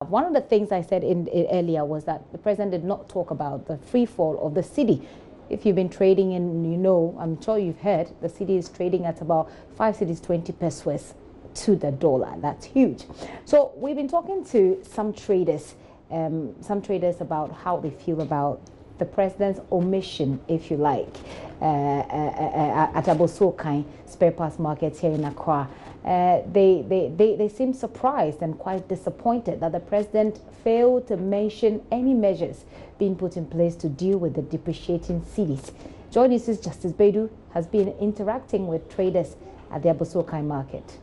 One of the things I said earlier was that the president did not talk about the free fall of the cedi. If you've been trading in, you know, I'm sure you've heard, the cedi is trading at about 5 cedis 20 pesos to the dollar. That's huge. So we've been talking to some traders about how they feel about the president's omission, if you like, at Abosokai spare parts market here in Accra. They seem surprised and quite disappointed that the president failed to mention any measures being put in place to deal with the depreciating cedis. JoyNews' Justice Bedu has been interacting with traders at the Abosokai market.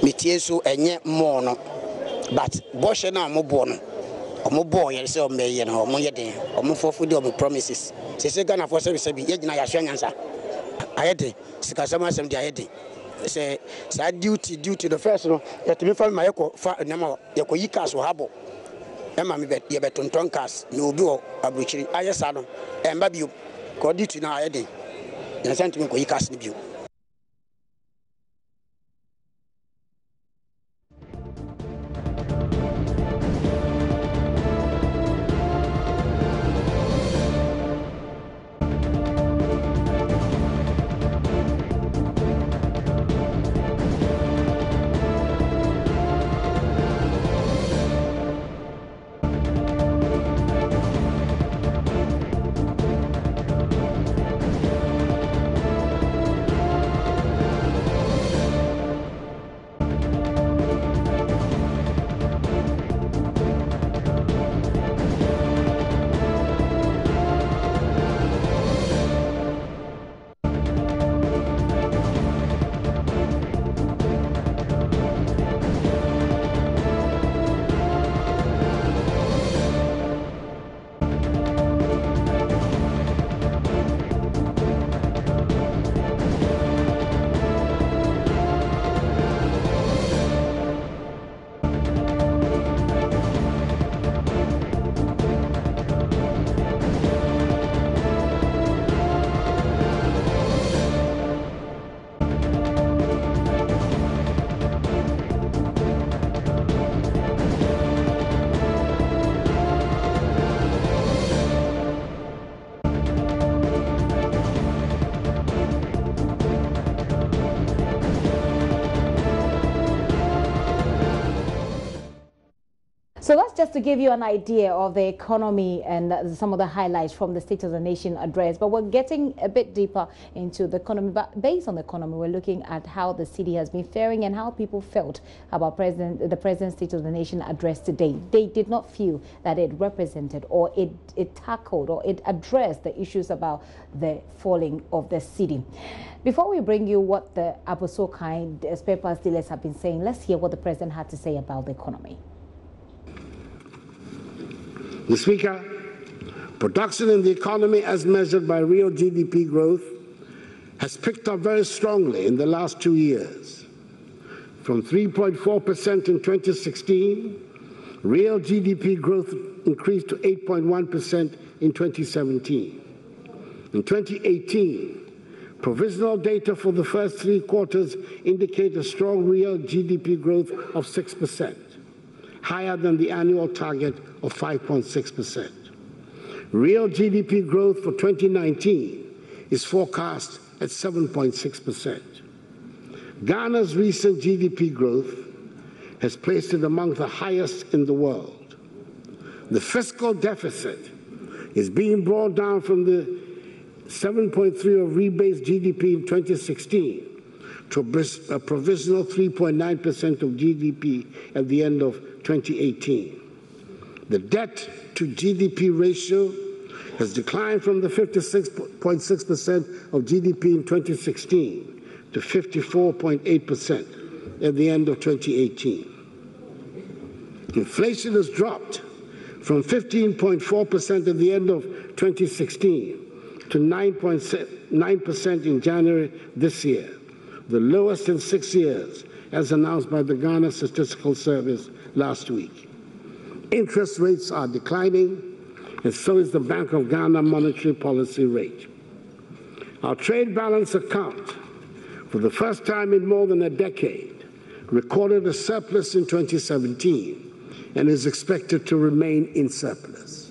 Mitiesu enye mono, but Boshe na mobono. Omo boy yɛ sɛ ɔmɛ yɛ no ɔmo yɛ den ɔmo fɔfu de ɔmo promises sɛ Ghana for service bi yɛ gyina yɛahwɛ nyansa ayɛ den sikasɛm asɛm de ayɛ den sɛ saa duty the first no yɛtumi fa ma yɛkɔ fa nama yɛkɔ yi cars wɔ habo ɛma me yɛ bɛtonton cars na obi wɔ aburukyiri ayɛ saa no ɛmba bio kɔ duty na ayɛ den yɛnsa ntumi kɔ yi cars no bio. So that's just to give you an idea of the economy and some of the highlights from the State of the Nation address. But we're getting a bit deeper into the economy. But based on the economy, we're looking at how the cedi has been faring and how people felt about the President's State of the Nation address today. They did not feel that it represented or it tackled or it addressed the issues about the falling of the cedi. Before we bring you what the Abosokai spare parts dealers have been saying, let's hear what the President had to say about the economy. Mr. Speaker, production in the economy as measured by real GDP growth has picked up very strongly in the last 2 years. From 3.4% in 2016, real GDP growth increased to 8.1% in 2017. In 2018, provisional data for the first 3 quarters indicate a strong real GDP growth of 6%. Higher than the annual target of 5.6%. Real GDP growth for 2019 is forecast at 7.6%. Ghana's recent GDP growth has placed it among the highest in the world. The fiscal deficit is being brought down from the 7.3% of rebased GDP in 2016 to a provisional 3.9% of GDP at the end of 2018. The debt to GDP ratio has declined from the 56.6% of GDP in 2016 to 54.8% at the end of 2018. Inflation has dropped from 15.4% at the end of 2016 to 9% in January this year, the lowest in 6 years, as announced by the Ghana Statistical Service last week. Interest rates are declining, and so is the Bank of Ghana monetary policy rate. Our trade balance account for the first time in more than a decade, recorded a surplus in 2017 and is expected to remain in surplus.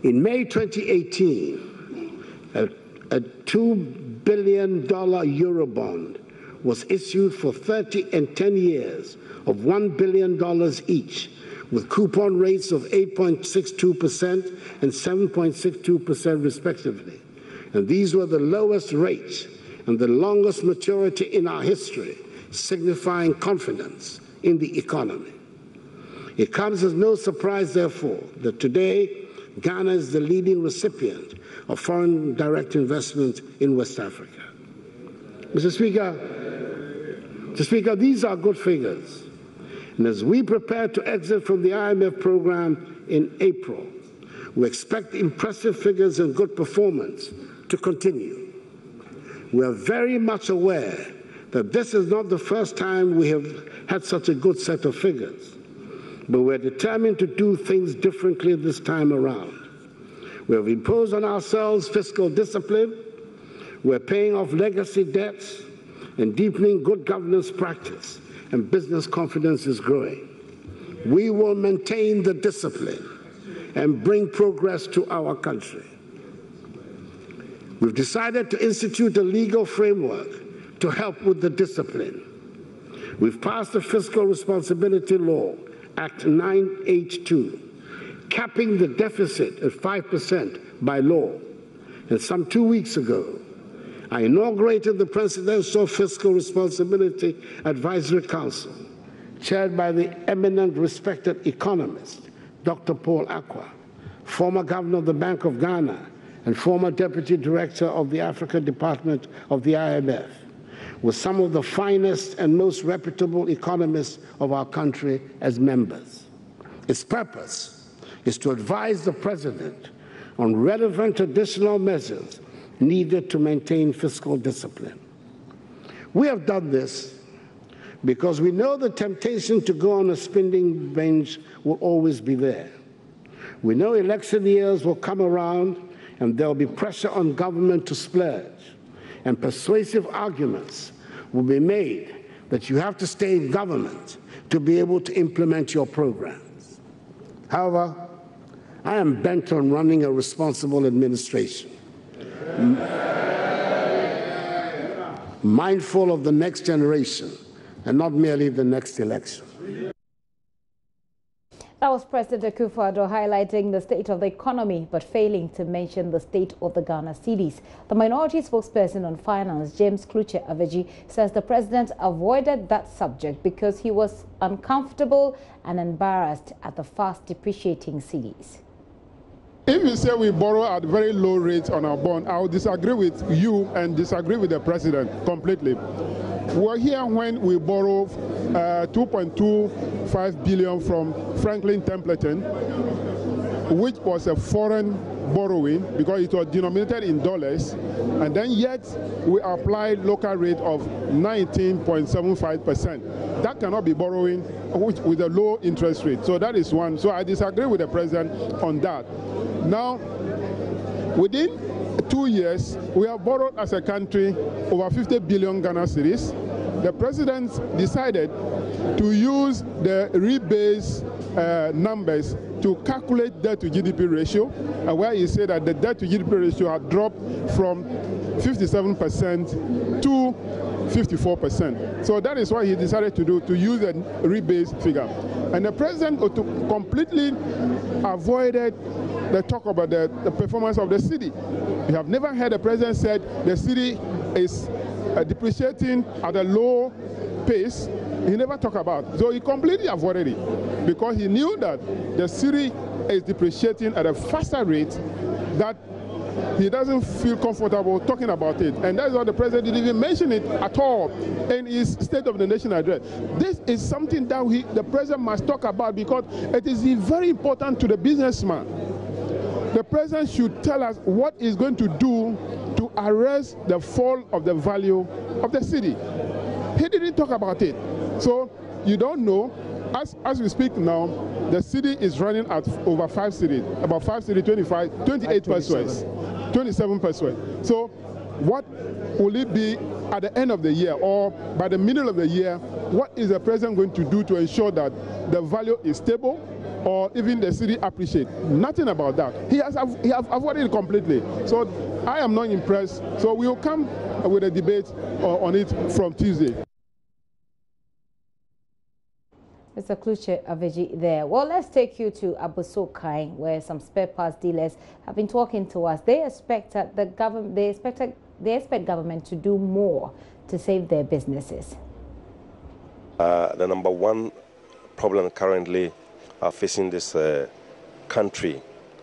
In May 2018, a $2 billion Eurobond was issued for 30 and 10 years of $1 billion each, with coupon rates of 8.62% and 7.62% respectively. And these were the lowest rates and the longest maturity in our history, signifying confidence in the economy. It comes as no surprise, therefore, that today Ghana is the leading recipient of foreign direct investment in West Africa. Mr. Speaker, these are good figures. And as we prepare to exit from the IMF program in April, we expect impressive figures and good performance to continue. We are very much aware that this is not the first time we have had such a good set of figures, but we're determined to do things differently this time around. We have imposed on ourselves fiscal discipline, we're paying off legacy debts, and deepening good governance practice, and business confidence is growing. We will maintain the discipline and bring progress to our country. We've decided to institute a legal framework to help with the discipline. We've passed the Fiscal Responsibility Law, Act 982, capping the deficit at 5% by law. And some 2 weeks ago, I inaugurated the Presidential Fiscal Responsibility Advisory Council, chaired by the eminent respected economist, Dr. Paul Akwa, former governor of the Bank of Ghana and former deputy director of the Africa Department of the IMF, with some of the finest and most reputable economists of our country as members. Its purpose is to advise the President on relevant additional measures needed to maintain fiscal discipline. We have done this because we know the temptation to go on a spending binge will always be there. We know election years will come around and there will be pressure on government to splurge, and persuasive arguments will be made that you have to stay in government to be able to implement your programs. However, I am bent on running a responsible administration, mindful of the next generation and not merely the next election. That was President Akufo-Addo highlighting the state of the economy, but failing to mention the state of the Ghana cedis. The minority spokesperson on finance, James Kluche Aveji, says the president avoided that subject because he was uncomfortable and embarrassed at the fast depreciating cedis. If you say we borrow at very low rates on our bond, I will disagree with you and disagree with the president completely. We were here when we borrowed 2.25 billion from Franklin Templeton, which was a foreign borrowing because it was denominated in dollars, and then yet we applied local rate of 19.75%. That cannot be borrowing with a low interest rate. So that is one. So I disagree with the president on that. Now, within 2 years, we have borrowed as a country over 50 billion Ghana cedis. The president decided to use the rebase numbers to calculate debt to GDP ratio, where he said that the debt to GDP ratio had dropped from 57% to 54%. So that is what he decided to do, to use a rebase figure. And the president completely avoided the talk about the performance of the city. We have never heard the president said the city is depreciating at a low pace. He never talked about it. So he completely avoided it because he knew that the city is depreciating at a faster rate that he doesn't feel comfortable talking about it. And that's why the president didn't even mention it at all in his State of the Nation address. This is something that the president must talk about because it is very important to the businessman. The president should tell us what he's going to do to arrest the fall of the value of the city. He didn't talk about it. So you don't know. As we speak now, the city is running at over 5 cities, about 5 cities, 28 pesos, 27 pesos. So what will it be at the end of the year or by the middle of the year? What is the president going to do to ensure that the value is stable or even the city appreciate? Nothing about that. He has avoided it completely. So I am not impressed. So we will come with a debate on it from Tuesday. Mr. Kluche Aveji there. Well, let's take you to Abosokai, where some spare parts dealers have been talking to us. They expect that the government, they expect government to do more to save their businesses. The number one problem currently facing this country,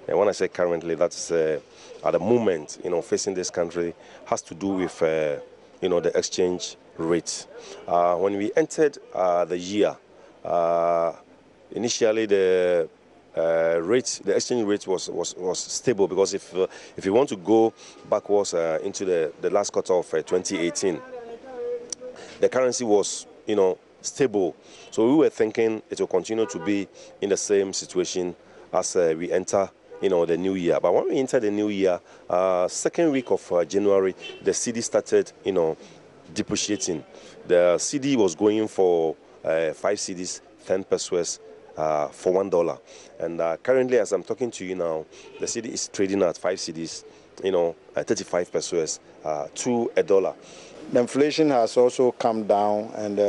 and when I say currently, that's at the moment, facing this country, has to do with the exchange rate. When we entered the year, initially the exchange rate was stable, because if you want to go backwards into the last quarter of 2018, the currency was stable. So we were thinking it will continue to be in the same situation as we enter the new year. But when we entered the new year, second week of January, the cedi started depreciating. The cedi was going for 5 cedis, 10 pesos for $1. And currently, as I'm talking to you now, the cedi is trading at 5 cedis, 35 pesos to $1. The inflation has also come down, and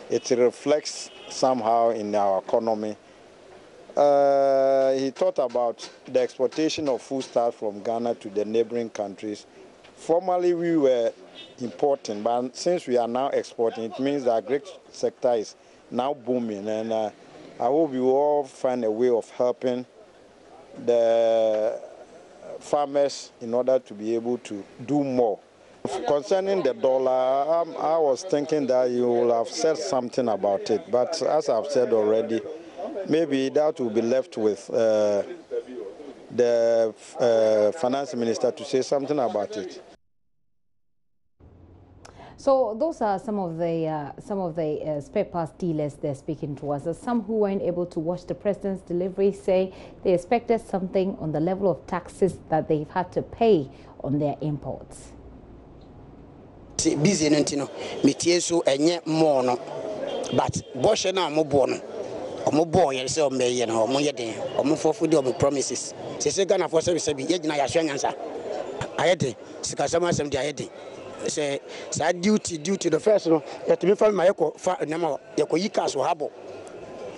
it reflects somehow in our economy. He thought about the exportation of foodstuffs from Ghana to the neighboring countries. Formerly, we were importing, but since we are now exporting, it means the agri sector is now booming, and I hope we will all find a way of helping the farmers in order to be able to do more. Concerning the dollar, I was thinking that you will have said something about it, but as I've said already, maybe that will be left with the finance minister to say something about it. So those are some of the spare parts dealers they're speaking to us. There's some who weren't able to watch the president's delivery say they expected something on the level of taxes that they've had to pay on their imports. Busy no metie so enye more no, but boshe na omobo no omobo ye se o meye no omo ye den omo fofu de omo promises se Ghana for service bi ye gina ya hwa nyansa ayede sika sama sem de ayede say duty the first no yet me fa my fa na ye ko yi cash habo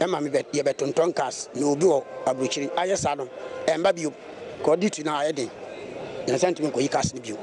e ma me ye betonton cash no obi o abrochiri ayesa no emba bi ko duty na ayede na sent me ko yi cash ni bi